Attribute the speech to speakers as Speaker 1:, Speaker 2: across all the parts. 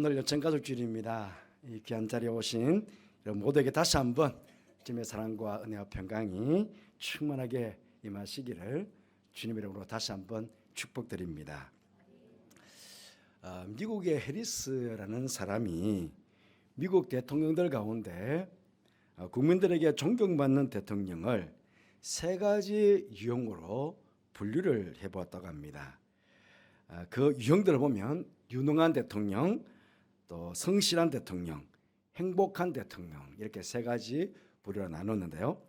Speaker 1: 오늘 요청가족주일입니다. 이 귀한 자리에 오신 모두에게 다시 한번 주님의 사랑과 은혜와 평강이 충만하게 임하시기를 주님의 이름으로 다시 한번 축복드립니다. 미국의 해리스라는 사람이 미국 대통령들 가운데 국민들에게 존경받는 대통령을 세 가지 유형으로 분류를 해보았다고 합니다. 그 유형들을 보면 유능한 대통령, 또 성실한 대통령, 행복한 대통령, 이렇게 세 가지 부류로 나눴는데요.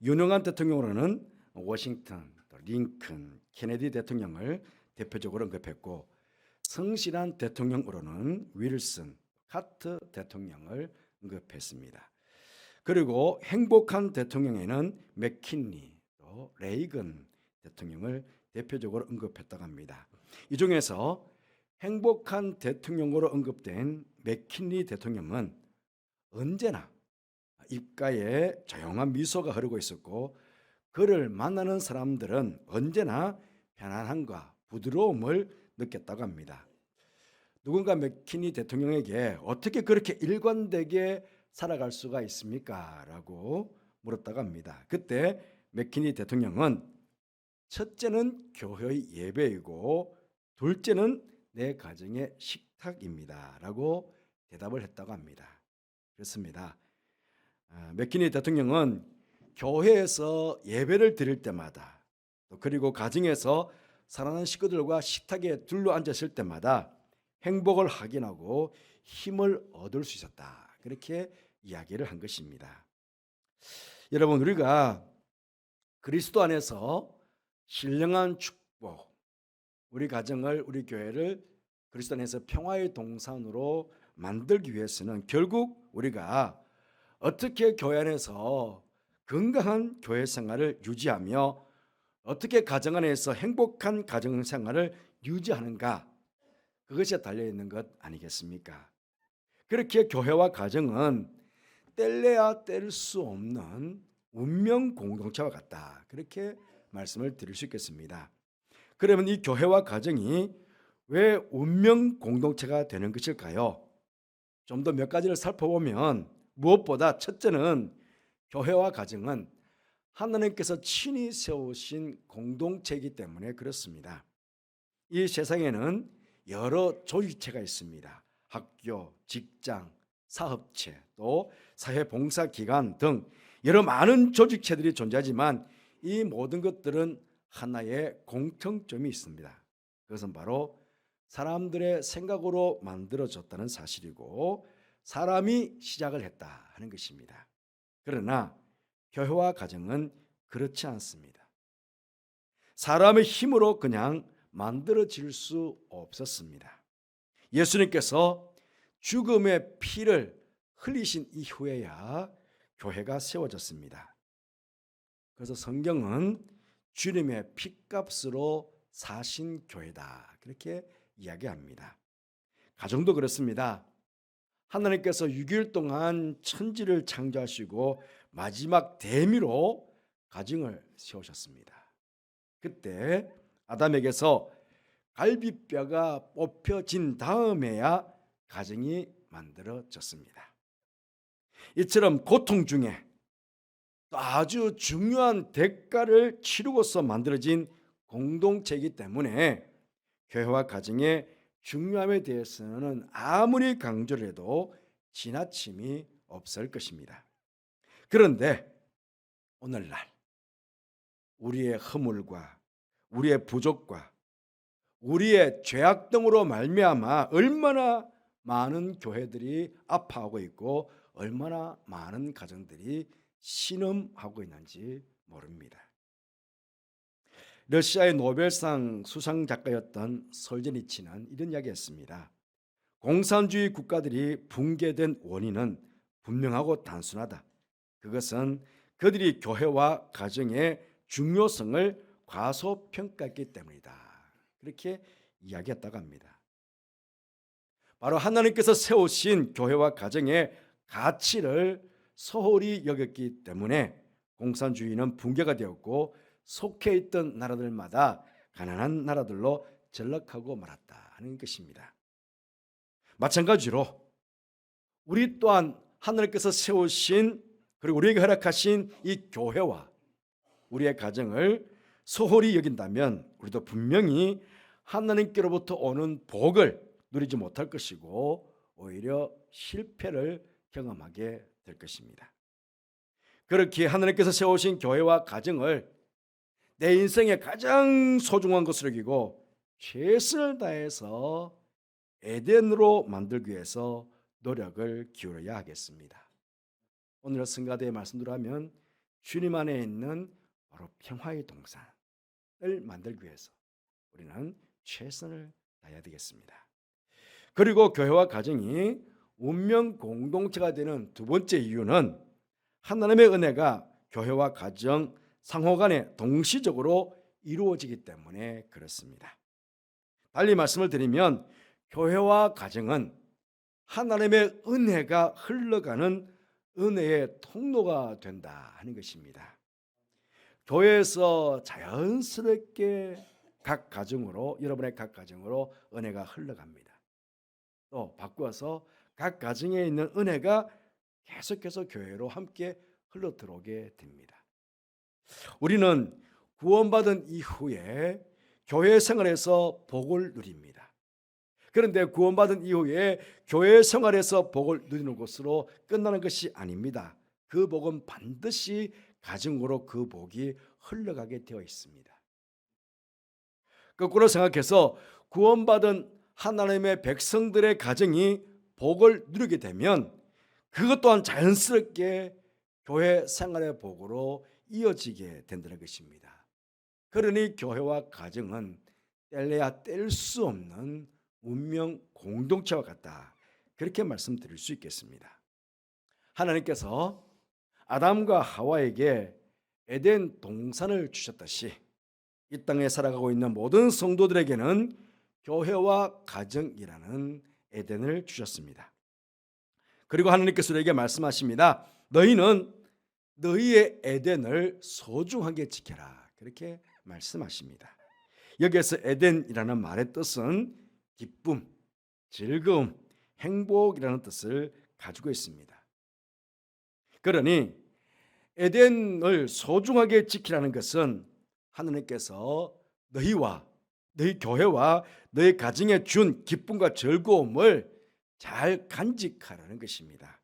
Speaker 1: 유능한 대통령으로는 워싱턴, 또 링컨, 케네디 대통령을 대표적으로 언급했고, 성실한 대통령으로는 윌슨, 카터 대통령을 언급했습니다. 그리고 행복한 대통령에는 맥킨리, 또 레이건 대통령을 대표적으로 언급했다고 합니다. 이 중에서 행복한 대통령으로 언급된 맥킨리 대통령은 언제나 입가에 조용한 미소가 흐르고 있었고, 그를 만나는 사람들은 언제나 편안함과 부드러움을 느꼈다고 합니다. 누군가 맥킨리 대통령에게 어떻게 그렇게 일관되게 살아갈 수가 있습니까? 라고 물었다고 합니다. 그때 맥킨리 대통령은 첫째는 교회의 예배이고 둘째는 내 가정의 식탁입니다 라고 대답을 했다고 합니다. 그렇습니다. 맥키니 대통령은 교회에서 예배를 드릴 때마다, 그리고 가정에서 사랑하는 식구들과 식탁에 둘러앉았을 때마다 행복을 확인하고 힘을 얻을 수 있었다, 그렇게 이야기를 한 것입니다. 여러분, 우리가 그리스도 안에서 신령한 축복, 우리 가정을, 우리 교회를 그리스도 안에서 평화의 동산으로 만들기 위해서는 결국 우리가 어떻게 교회 안에서 건강한 교회 생활을 유지하며 어떻게 가정 안에서 행복한 가정 생활을 유지하는가, 그것에 달려있는 것 아니겠습니까? 그렇게 교회와 가정은 뗄래야 뗄 수 없는 운명 공동체와 같다, 그렇게 말씀을 드릴 수 있겠습니다. 그러면 이 교회와 가정이 왜 운명 공동체가 되는 것일까요? 좀 더 몇 가지를 살펴보면, 무엇보다 첫째는 교회와 가정은 하나님께서 친히 세우신 공동체이기 때문에 그렇습니다. 이 세상에는 여러 조직체가 있습니다. 학교, 직장, 사업체, 또 사회봉사기관 등 여러 많은 조직체들이 존재하지만 이 모든 것들은 하나의 공통점이 있습니다. 그것은 바로 사람들의 생각으로 만들어졌다는 사실이고, 사람이 시작을 했다 하는 것입니다. 그러나 교회와 가정은 그렇지 않습니다. 사람의 힘으로 그냥 만들어질 수 없었습니다. 예수님께서 죽음의 피를 흘리신 이후에야 교회가 세워졌습니다. 그래서 성경은 주님의 피값으로 사신 교회다, 그렇게 이야기합니다. 가정도 그렇습니다. 하나님께서 6일 동안 천지를 창조하시고 마지막 대미로 가정을 세우셨습니다. 그때 아담에게서 갈비뼈가 뽑혀진 다음에야 가정이 만들어졌습니다. 이처럼 고통 중에 아주 중요한 대가를 치르고서 만들어진 공동체이기 때문에 교회와 가정의 중요함에 대해서는 아무리 강조를 해도 지나침이 없을 것입니다. 그런데 오늘날 우리의 허물과 우리의 부족과 우리의 죄악 등으로 말미암아 얼마나 많은 교회들이 아파하고 있고 얼마나 많은 가정들이 신음하고 있는지 모릅니다. 러시아의 노벨상 수상 작가였던 솔제니치는 이런 이야기했습니다. 공산주의 국가들이 붕괴된 원인은 분명하고 단순하다. 그것은 그들이 교회와 가정의 중요성을 과소평가했기 때문이다, 그렇게 이야기했다고 합니다. 바로 하나님께서 세우신 교회와 가정의 가치를 소홀히 여겼기 때문에 공산주의는 붕괴가 되었고 속해 있던 나라들마다 가난한 나라들로 전락하고 말았다 하는 것입니다. 마찬가지로 우리 또한 하나님께서 세우신 그리고 우리에게 허락하신 이 교회와 우리의 가정을 소홀히 여긴다면 우리도 분명히 하나님께로부터 오는 복을 누리지 못할 것이고 오히려 실패를 경험하게 될 것입니다. 그렇게 하나님께서 세우신 교회와 가정을 내 인생의 가장 소중한 것으로 여기고 최선을 다해서 에덴으로 만들기 위해서 노력을 기울여야 하겠습니다. 오늘 성가대의 말씀대로 하면 주님 안에 있는 바로 평화의 동산을 만들기 위해서 우리는 최선을 다해야 되겠습니다. 그리고 교회와 가정이 운명 공동체가 되는 두 번째 이유는 하나님의 은혜가 교회와 가정 상호 간에 동시적으로 이루어지기 때문에 그렇습니다. 달리 말씀을 드리면 교회와 가정은 하나님의 은혜가 흘러가는 은혜의 통로가 된다 하는 것입니다. 교회에서 자연스럽게 각 가정으로 여러분의 각 가정으로 은혜가 흘러갑니다. 또 바꾸어서 각 가정에 있는 은혜가 계속해서 교회로 함께 흘러 들어오게 됩니다. 우리는 구원받은 이후에 교회 생활에서 복을 누립니다. 그런데 구원받은 이후에 교회 생활에서 복을 누리는 것으로 끝나는 것이 아닙니다. 그 복은 반드시 가정으로 그 복이 흘러가게 되어 있습니다. 거꾸로 생각해서 구원받은 하나님의 백성들의 가정이 복을 누리게 되면 그것 또한 자연스럽게 교회 생활의 복으로 이어지게 된다는 것입니다. 그러니 교회와 가정은 뗄래야 뗄 수 없는 운명 공동체와 같다. 그렇게 말씀드릴 수 있겠습니다. 하나님께서 아담과 하와에게 에덴 동산을 주셨듯이 이 땅에 살아가고 있는 모든 성도들에게는 교회와 가정이라는 에덴을 주셨습니다. 그리고 하나님께서 우리에게 말씀하십니다. 너희는 너희의 에덴을 소중하게 지켜라. 그렇게 말씀하십니다. 여기에서 에덴이라는 말의 뜻은 기쁨, 즐거움, 행복이라는 뜻을 가지고 있습니다. 그러니 에덴을 소중하게 지키라는 것은 하나님께서 너희와 너희 교회와 너희 가정에 준 기쁨과 즐거움을 잘 간직하라는 것입니다.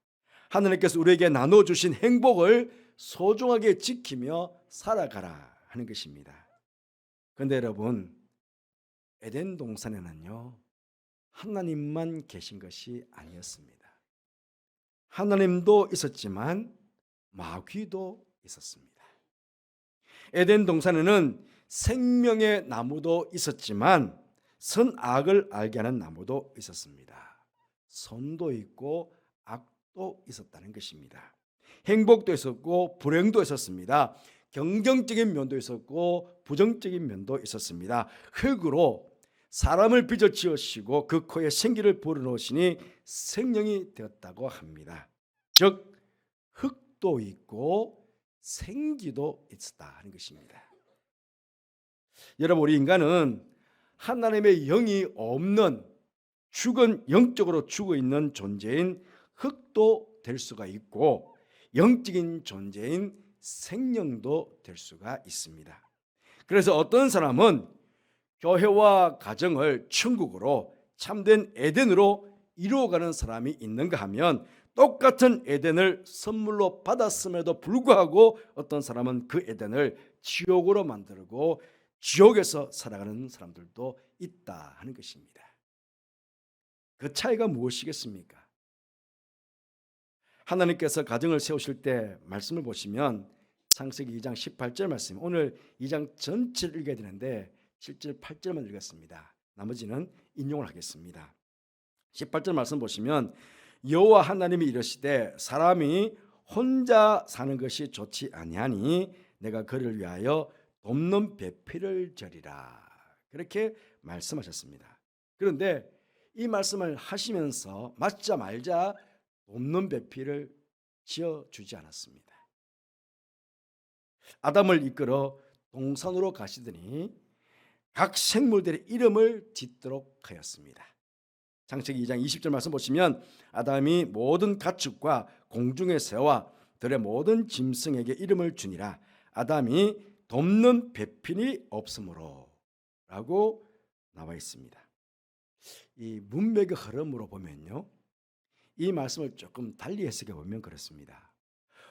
Speaker 1: 하나님께서 우리에게 나눠주신 행복을 소중하게 지키며 살아가라 하는 것입니다. 그런데 여러분, 에덴 동산에는요 하나님만 계신 것이 아니었습니다. 하나님도 있었지만 마귀도 있었습니다. 에덴 동산에는 생명의 나무도 있었지만 선악을 알게 하는 나무도 있었습니다. 선도 있고 악도 있었다는 것입니다. 행복도 있었고 불행도 있었습니다. 긍정적인 면도 있었고 부정적인 면도 있었습니다. 흙으로 사람을 빚어 지으시고 그 코에 생기를 불어넣으시니 생명이 되었다고 합니다. 즉 흙도 있고 생기도 있었다 하는 것입니다. 여러분, 우리 인간은 하나님의 영이 없는 죽은 영적으로 죽어 있는 존재인 흙도 될 수가 있고 영적인 존재인 생명도 될 수가 있습니다. 그래서 어떤 사람은 교회와 가정을 천국으로 참된 에덴으로 이루어가는 사람이 있는가 하면 똑같은 에덴을 선물로 받았음에도 불구하고 어떤 사람은 그 에덴을 지옥으로 만들고 지옥에서 살아가는 사람들도 있다 하는 것입니다. 그 차이가 무엇이겠습니까? 하나님께서 가정을 세우실 때 말씀을 보시면 창세기 2장 18절 말씀, 오늘 2장 전체를 읽어야 되는데 7절 8절만 읽었습니다. 나머지는 인용을 하겠습니다. 18절 말씀 보시면 여호와 하나님이 이르시되 사람이 혼자 사는 것이 좋지 아니하니 내가 그를 위하여 돕는 배필을 저리라. 그렇게 말씀하셨습니다. 그런데 이 말씀을 하시면서 맞자 말자 돕는 배필을 지어주지 않았습니다. 아담을 이끌어 동산으로 가시더니 각 생물들의 이름을 짓도록 하였습니다. 창세기 2장 20절 말씀 보시면 아담이 모든 가축과 공중의 새와 들의 모든 짐승에게 이름을 주니라. 아담이 돕는 배필이 없으므로 라고 나와 있습니다. 이 문맥의 흐름으로 보면요, 이 말씀을 조금 달리 해석해 보면 그렇습니다.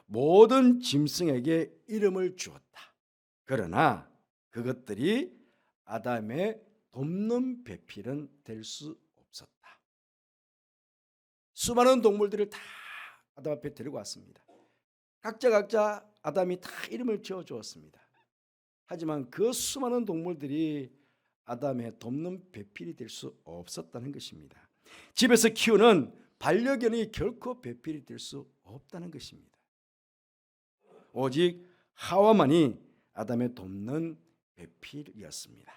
Speaker 1: 모든 짐승에게 이름을 주었다. 그러나 그것들이 아담의 돕는 배필은 될 수 없었다. 수많은 동물들을 다 아담 앞에 데리고 왔습니다. 각자 아담이 다 이름을 지어 주었습니다. 하지만 그 수많은 동물들이 아담의 돕는 배필이 될 수 없었다는 것입니다. 집에서 키우는 반려견이 결코 배필이 될 수 없다는 것입니다. 오직 하와만이 아담의 돕는 배필이었습니다.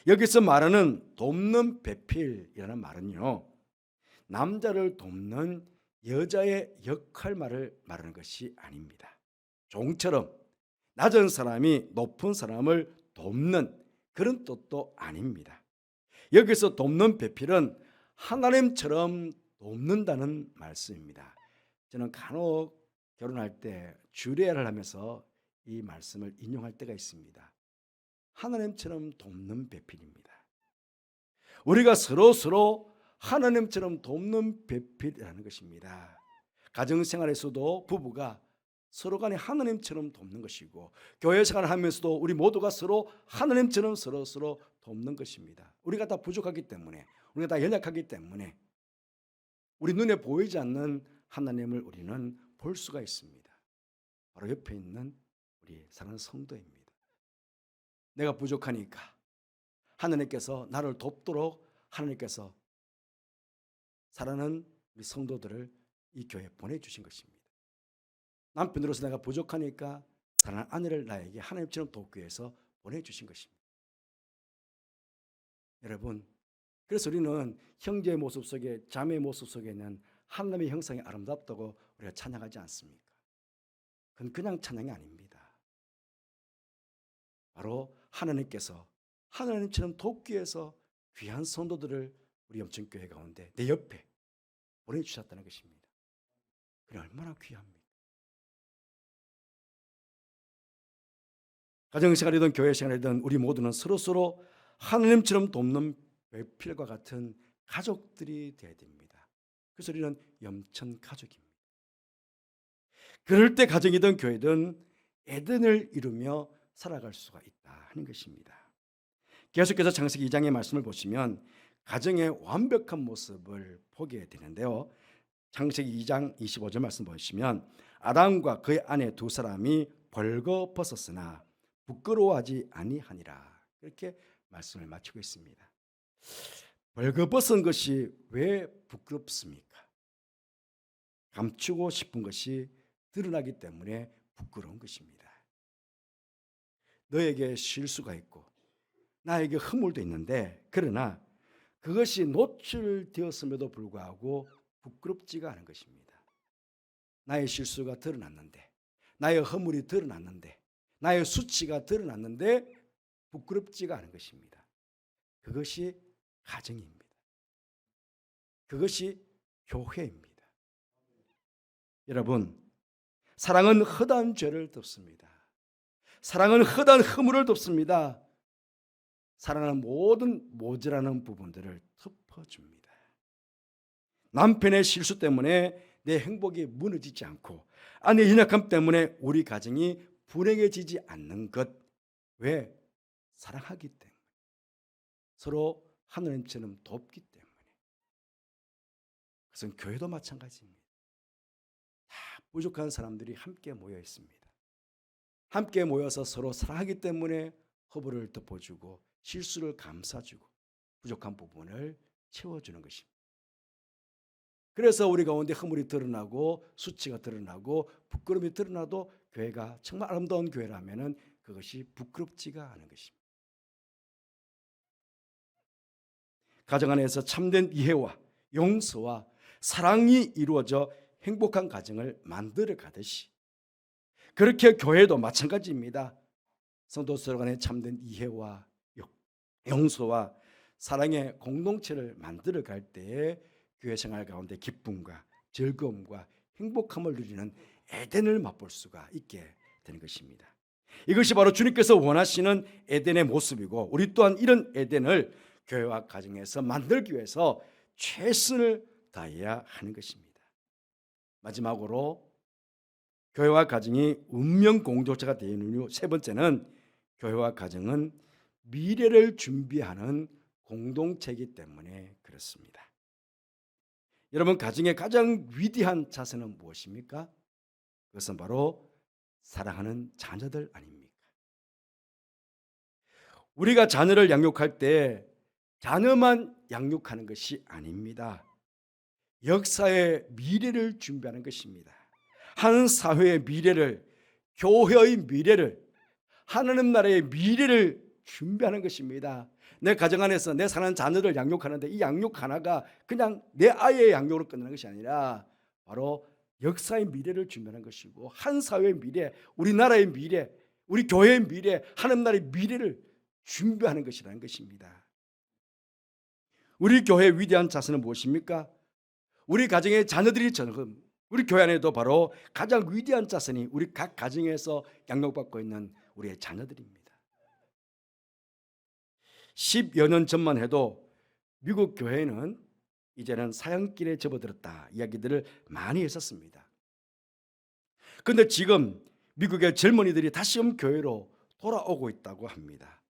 Speaker 1: 여기서 말하는 돕는 배필이라는 말은요, 남자를 돕는 여자의 역할말을 말하는 것이 아닙니다. 종처럼 낮은 사람이 높은 사람을 돕는 그런 뜻도 아닙니다. 여기서 돕는 배필은 하나님처럼 돕는다는 말씀입니다. 저는 간혹 결혼할 때 주례를 하면서 이 말씀을 인용할 때가 있습니다. 하나님처럼 돕는 배필입니다. 우리가 서로 하나님처럼 돕는 배필이라는 것입니다. 가정생활에서도 부부가 서로 간에 하나님처럼 돕는 것이고, 교회 생활을 하면서도 우리 모두가 서로 하나님처럼 서로 돕는 것입니다. 우리가 다 부족하기 때문에, 우리가 다 연약하기 때문에 우리 눈에 보이지 않는 하나님을 우리는 볼 수가 있습니다. 바로 옆에 있는 우리 사랑하는 성도입니다. 내가 부족하니까 하나님께서 나를 돕도록 하나님께서 사랑하는 우리 성도들을 이 교회에 보내주신 것입니다. 남편으로서 내가 부족하니까 사랑하는 아내를 나에게 하나님처럼 돕기 위해서 보내주신 것입니다. 여러분, 그래서 우리는 형제의 모습 속에, 자매의 모습 속에는 하나님의 형상이 아름답다고 우리가 찬양하지 않습니까? 그건 그냥 찬양이 아닙니다. 바로 하나님께서 하나님처럼 돕기 위해서 귀한 성도들을 우리 영천교회 가운데 내 옆에 보내주셨다는 것입니다. 그게 얼마나 귀합니까? 가정생활이든 교회생활이든 우리 모두는 서로 하나님처럼 돕는 배필과 같은 가족들이 되어야 됩니다. 그래서 우리는 영천 가족입니다. 그럴 때 가정이든 교회든 에덴을 이루며 살아갈 수가 있다 하는 것입니다. 계속해서 창세기 2장의 말씀을 보시면 가정의 완벽한 모습을 보게 되는데요. 창세기 2장 25절 말씀 보시면 아담과 그의 아내 두 사람이 벌거벗었으나 부끄러워하지 아니하니라, 이렇게 말씀을 마치고 있습니다. 벌거벗은 것이 왜 부끄럽습니까? 감추고 싶은 것이 드러나기 때문에 부끄러운 것입니다. 너에게 실수가 있고 나에게 허물도 있는데, 그러나 그것이 노출되었음에도 불구하고 부끄럽지가 않은 것입니다. 나의 실수가 드러났는데, 나의 허물이 드러났는데, 나의 수치가 드러났는데 부끄럽지가 않은 것입니다. 그것이 가정입니다. 그것이 교회입니다. 여러분, 사랑은 허다한 죄를 덮습니다. 사랑은 허다한 허물을 덮습니다. 사랑은 모든 모자라는 부분들을 덮어줍니다. 남편의 실수 때문에 내 행복이 무너지지 않고 아내의 연약함 때문에 우리 가정이 불행해지지 않는 것, 왜? 사랑하기 때문에, 서로 하나님처럼 돕기 때문에. 그것은 교회도 마찬가지입니다. 다 부족한 사람들이 함께 모여 있습니다. 함께 모여서 서로 사랑하기 때문에 허물을 덮어주고 실수를 감싸주고 부족한 부분을 채워주는 것입니다. 그래서 우리 가운데 허물이 드러나고 수치가 드러나고 부끄러움이 드러나도 교회가 정말 아름다운 교회라면 그것이 부끄럽지가 않은 것입니다. 가정 안에서 참된 이해와 용서와 사랑이 이루어져 행복한 가정을 만들어 가듯이, 그렇게 교회도 마찬가지입니다. 성도 서로 간에 참된 이해와 용서와 사랑의 공동체를 만들어 갈 때에 교회 생활 가운데 기쁨과 즐거움과 행복함을 누리는 에덴을 맛볼 수가 있게 되는 것입니다. 이것이 바로 주님께서 원하시는 에덴의 모습이고, 우리 또한 이런 에덴을 교회와 가정에서 만들기 위해서 최선을 다해야 하는 것입니다. 마지막으로 교회와 가정이 운명 공동체가 되는 이유, 세 번째는 교회와 가정은 미래를 준비하는 공동체이기 때문에 그렇습니다. 여러분, 가정의 가장 위대한 자세는 무엇입니까? 그것은 바로 사랑하는 자녀들 아닙니까? 우리가 자녀를 양육할 때 자녀만 양육하는 것이 아닙니다. 역사의 미래를 준비하는 것입니다. 한 사회의 미래를, 교회의 미래를, 하나님 나라의 미래를 준비하는 것입니다. 내 가정 안에서 내 사랑하는 자녀를 양육하는데 이 양육 하나가 그냥 내 아이의 양육으로 끝나는 것이 아니라 바로 역사의 미래를 준비하는 것이고, 한 사회의 미래, 우리나라의 미래, 우리 교회의 미래, 하나님 나라의 미래를 준비하는 것이라는 것입니다. 우리 교회의 위대한 자세는 무엇입니까? 우리 가정의 자녀들이 지금 우리 교회 안에도 바로 가장 위대한 자손이 우리 각 가정에서 양육받고 있는 우리의 자녀들입니다. 10여 년 전만 해도 미국 교회는 이제는 사형길에 접어들었다 이야기들을 많이 했었습니다. 그런데 지금 미국의 젊은이들이 다시금 교회로 돌아오고 있다고 합니다.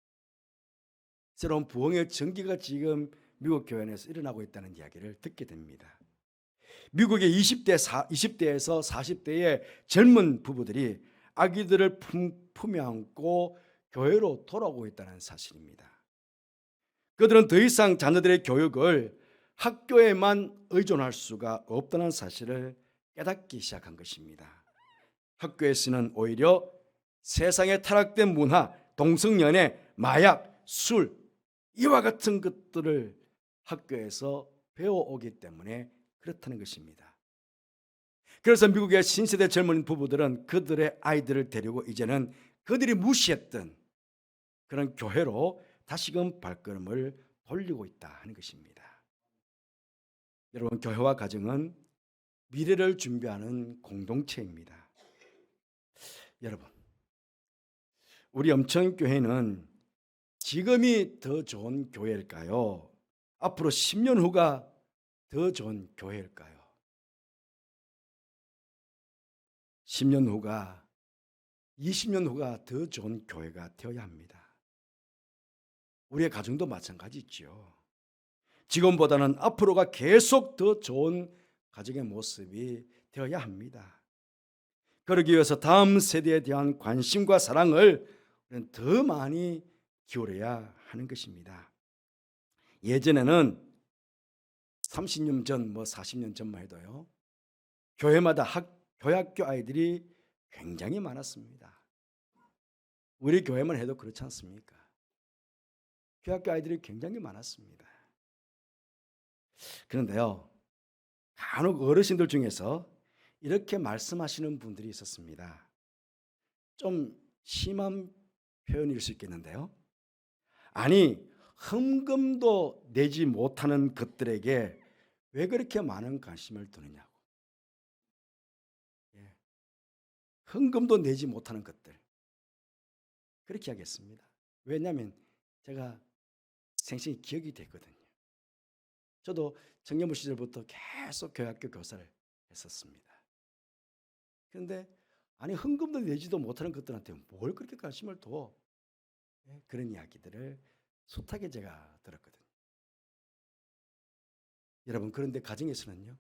Speaker 1: 새로운 부흥의 전기가 지금 미국 교회 안에서 일어나고 있다는 이야기를 듣게 됩니다. 미국의 20대에서 40대의 젊은 부부들이 아기들을 품에 안고 교회로 돌아오고 있다는 사실입니다. 그들은 더 이상 자녀들의 교육을 학교에만 의존할 수가 없다는 사실을 깨닫기 시작한 것입니다. 학교에서는 오히려 세상의 타락된 문화, 동성연애, 마약, 술, 이와 같은 것들을 학교에서 배워오기 때문에 그렇다는 것입니다. 그래서 미국의 신세대 젊은 부부들은 그들의 아이들을 데리고 이제는 그들이 무시했던 그런 교회로 다시금 발걸음을 돌리고 있다 하는 것입니다. 여러분, 교회와 가정은 미래를 준비하는 공동체입니다. 여러분, 우리 엄천교회는 지금이 더 좋은 교회일까요? 앞으로 10년 후가 더 좋은 교회일까요? 10년 후가, 20년 후가 더 좋은 교회가 되어야 합니다. 우리의 가정도 마찬가지죠. 지금보다는 앞으로가 계속 더 좋은 가정의 모습이 되어야 합니다. 그러기 위해서 다음 세대에 대한 관심과 사랑을 더 많이 기울여야 하는 것입니다. 예전에는 30년 전, 40년 전만 해도요, 교회마다 교회학교 아이들이 굉장히 많았습니다. 우리 교회만 해도 그렇지 않습니까? 교회학교 아이들이 굉장히 많았습니다. 그런데요, 간혹 어르신들 중에서 이렇게 말씀하시는 분들이 있었습니다. 좀 심한 표현일 수 있겠는데요. 아니, 헌금도 내지 못하는 것들에게 왜 그렇게 많은 관심을 두느냐고. 헌금도 내지 못하는 것들, 그렇게 하겠습니다. 왜냐하면 제가 생생히 기억이 됐거든요. 저도 청년부 시절부터 계속 교회학교 교사를 했었습니다. 그런데 아니, 헌금도 내지도 못하는 것들한테 뭘 그렇게 관심을 둬? 그런 이야기들을 숱하게 제가 들었거든요. 여러분, 그런데 가정에서는요,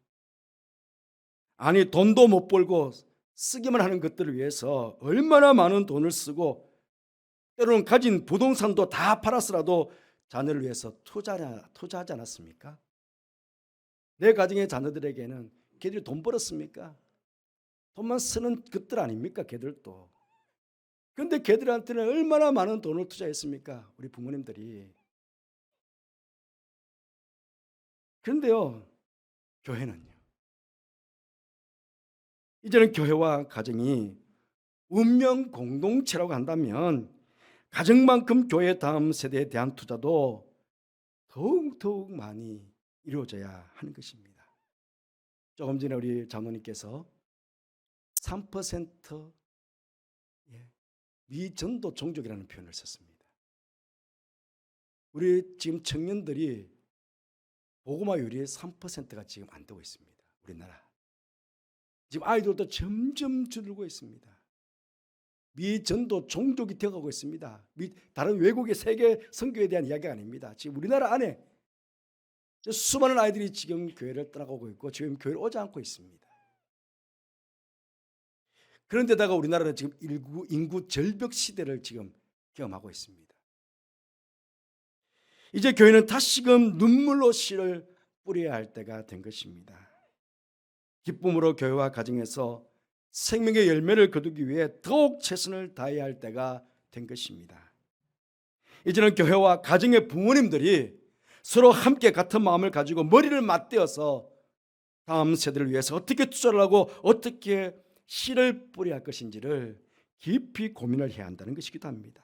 Speaker 1: 아니, 돈도 못 벌고 쓰기만 하는 것들을 위해서 얼마나 많은 돈을 쓰고 때로는 가진 부동산도 다 팔았으라도 자녀를 위해서 투자하지 않았습니까? 내 가정의 자녀들에게는 걔들이 돈 벌었습니까? 돈만 쓰는 것들 아닙니까? 걔들도. 그런데 걔들한테는 얼마나 많은 돈을 투자했습니까? 우리 부모님들이. 그런데요, 교회는요, 이제는 교회와 가정이 운명 공동체라고 한다면 가정만큼 교회 다음 세대에 대한 투자도 더욱 많이 이루어져야 하는 것입니다. 조금 전에 우리 장로님께서 3% 미전도 종족이라는 표현을 썼습니다. 우리 지금 청년들이 복음화율이 3%가 지금 안 되고 있습니다. 우리나라. 지금 아이들도 점점 줄고 있습니다. 미전도 종족이 되어가고 있습니다. 다른 외국의 세계 선교에 대한 이야기가 아닙니다. 지금 우리나라 안에 수많은 아이들이 지금 교회를 떠나가고 있고 지금 교회를 오지 않고 있습니다. 그런데다가 우리나라는 지금 인구 절벽 시대를 지금 경험하고 있습니다. 이제 교회는 다시금 눈물로 씨를 뿌려야 할 때가 된 것입니다. 기쁨으로 교회와 가정에서 생명의 열매를 거두기 위해 더욱 최선을 다해야 할 때가 된 것입니다. 이제는 교회와 가정의 부모님들이 서로 함께 같은 마음을 가지고 머리를 맞대어서 다음 세대를 위해서 어떻게 투자를 하고 어떻게 씨를 뿌려야 할 것인지를 깊이 고민을 해야 한다는 것이기도 합니다.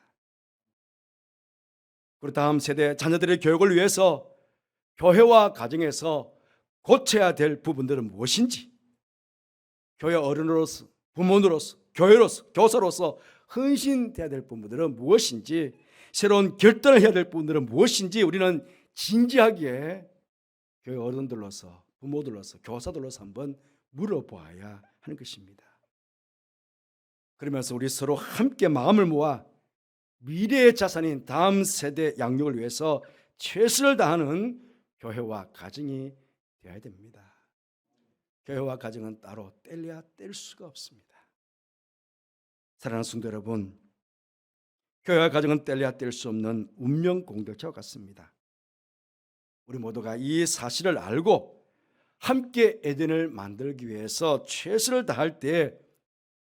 Speaker 1: 그리고 다음 세대 자녀들의 교육을 위해서 교회와 가정에서 고쳐야 될 부분들은 무엇인지, 교회 어른으로서, 부모로서, 교회로서, 교사로서 헌신돼야 될 부분들은 무엇인지, 새로운 결단을 해야 될 부분들은 무엇인지 우리는 진지하게 교회 어른들로서, 부모들로서, 교사들로서 한번 물어보아야 하는 것입니다. 그러면서 우리 서로 함께 마음을 모아 미래의 자산인 다음 세대 양육을 위해서 최선을 다하는 교회와 가정이 되어야 됩니다. 교회와 가정은 따로 뗄래야 뗄 수가 없습니다. 사랑하는 성도 여러분, 교회와 가정은 뗄래야 뗄 수 없는 운명 공동체와 같습니다. 우리 모두가 이 사실을 알고 함께 에덴을 만들기 위해서 최선을 다할 때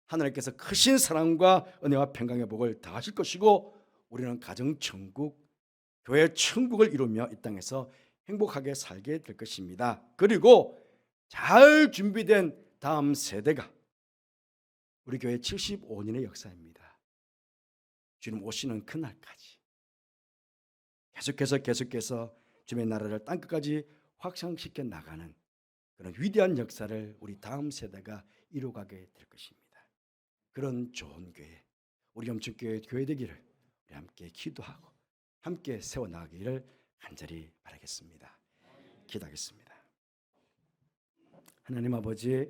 Speaker 1: 하나님께서 크신 사랑과 은혜와 평강의 복을 더하실 것이고 우리는 가정천국, 교회 천국을 이루며 이 땅에서 행복하게 살게 될 것입니다. 그리고 잘 준비된 다음 세대가 우리 교회 75년의 역사입니다. 주님 오시는 그날까지 계속해서 주님의 나라를 땅끝까지 확장시켜 나가는 그런 위대한 역사를 우리 다음 세대가 이루어가게 될 것입니다. 그런 좋은 교회, 우리 염천교회 교회 되기를 우리 함께 기도하고 함께 세워나가기를 간절히 바라겠습니다. 기도하겠습니다. 하나님 아버지,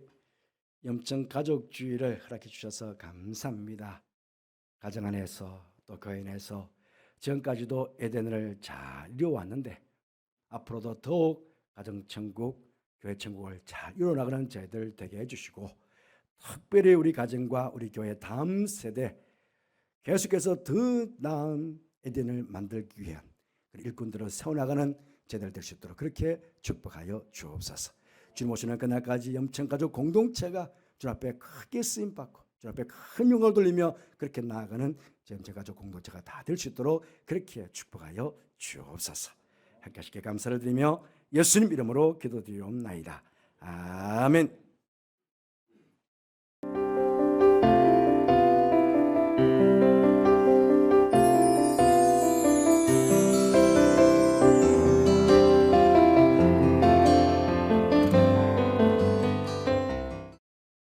Speaker 1: 염천가족주의를 허락해 주셔서 감사합니다. 가정 안에서 또 교회 안에서 지금까지도 에덴을 잘 이루어왔는데 앞으로도 더욱 가정천국, 교회천국을 잘 이루어나가는 저희들 되게 해주시고 특별히 우리 가정과 우리 교회 다음 세대 계속해서 더 나은 에덴을 만들기 위한 일꾼들을 세워나가는 저희들 될 수 있도록 그렇게 축복하여 주옵소서. 주님 오시는 그날까지 염천가족 공동체가 주 앞에 크게 쓰임받고 주 앞에 큰 영광을 돌리며 그렇게 나아가는 염천가족 공동체가 다 될 수 있도록 그렇게 축복하여 주옵소서. 함께 하시게 감사를 드리며 예수님 이름으로 기도드리옵나이다. 아멘.